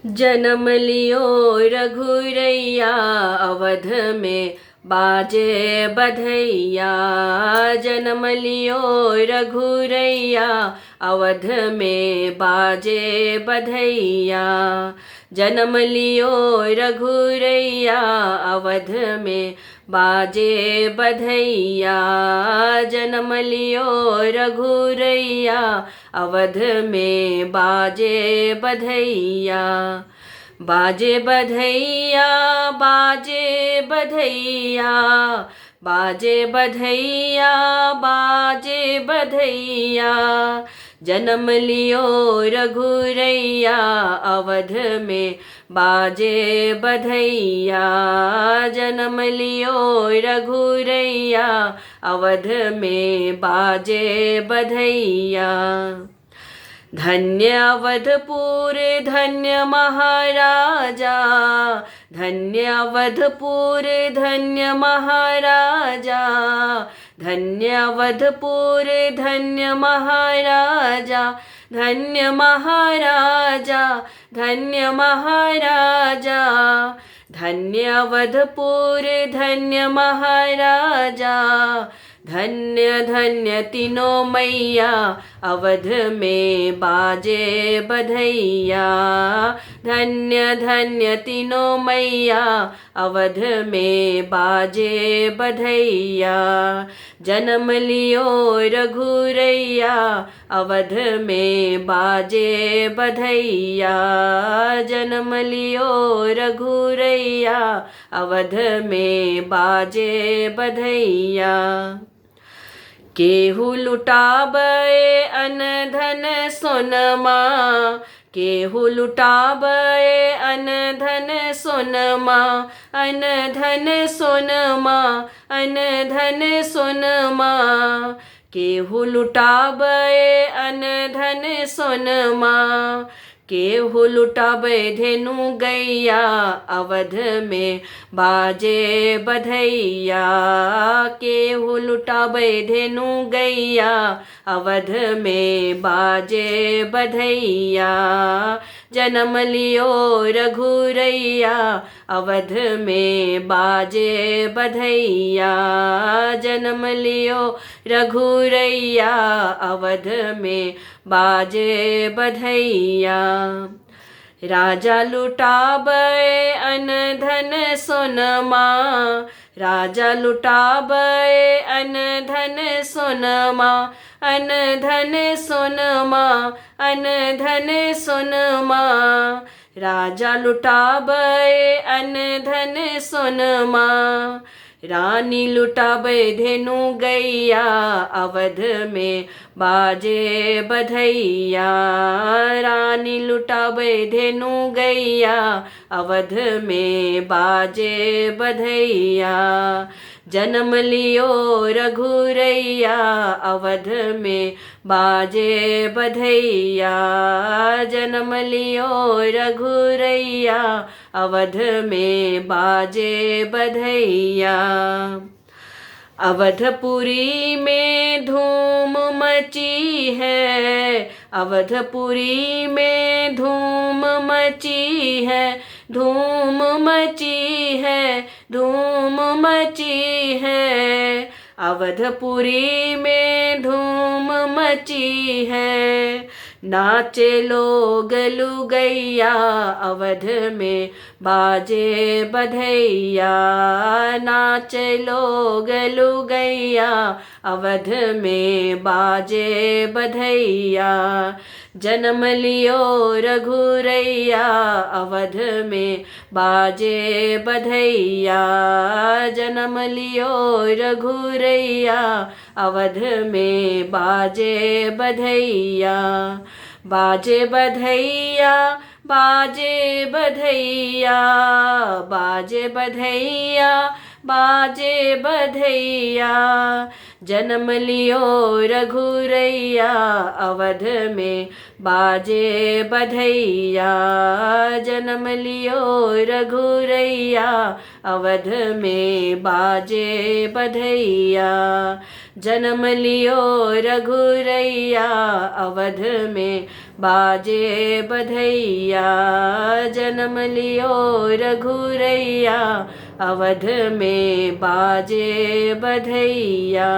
जन्म लियो रघुरैया अवध में बाजे बधैया। जन्म लियो रघुरैया अवध में बाजे बधैया। जन्म लियो रघुरैया अवध में बाजे बधैया। जन्म लियो रघुरैया अवध में बाजे बधैया। बाजे बधैया बाजे बधैया बाजे बधैया बाजे बधैया। जन्म लियो रघुरैया अवध में बाजे बधैया। जन्म लियो रघुरैया अवध में बाजे बधैया। धन्य अवधपुर धन्य महाराजा। धन्य अवधपुर धन्य महाराजा। धन्य अवधपुर धन्य महाराजा। धन्य महाराजा धन्य महाराजा। धन्य अवधपुर धन्य महाराजा। धन्य धन्य तीनों मैया अवध में बाजे बधैया। धन्य धन्य तीनों मैया अवध में बाजे बधैया। जन्म लियो रघुरैया अवध में बाजे बधैया। जन्म लियो रघुरैया अवध में बाजे बधैया। केहू लुटाबे अन धन सोनमा। केहू लुटाबे अन धन सोनमा। अन धन सोनमा अन धन सोनमा। केहू लुटाबे अन धन सोनमा। केहू लुटाबे धेनु गैया अवध में बाजे बधैया। केहू लुटाबे धेनु गैया अवध में बाजे बधैया। जन्म लियो रघुरैया अवध में बाजे बधैया। जन्म लियो रघुरैया अवध में बाजे बधैया। राजा लुटाबे अन धन सोनमा। राजा लुटाबे अन धन सोनमा। अन धन सोनमा अन धन सोनमा। राजा लुटाबे अन धन सोनमा। रानी लुटाबे धेनु गैया अवध में बाजे बधैया। रानी लुटाबे धेनु गैया अवध में बाजे बधैया। जन्म लियो रघुरैया अवध में बाजे बधैया। जन्म लियो रघुरैया अवध में बाजे बधैया। अवधपुरी में धूम मची है। अवधपुरी में धूम मची है। धूम मची है धूम मची है। अवधपुरी में धूम मची है। नाचे लोग लुगैया अवध में बाजे बधैया। नाचे लोग लुगैया अवध में बाजे बधैया। जन्म लियो रघुरैया अवध में बाजे बधैया। जन्म लियो रघुरैया अवध में बाजे बधैया। बाजे बधैया बाजे बधैया बाजे बधैया बाजे बधैया। जन्म लियो रघुरैया अवध में बाजे बधैया। जन्म लियो रघुरैया अवध में बाजे बधैया। जन्म लियो रघुरैया अवध में बाजे बधैया। जन्म लियो रघुरैया अवध में बाजे बधैया।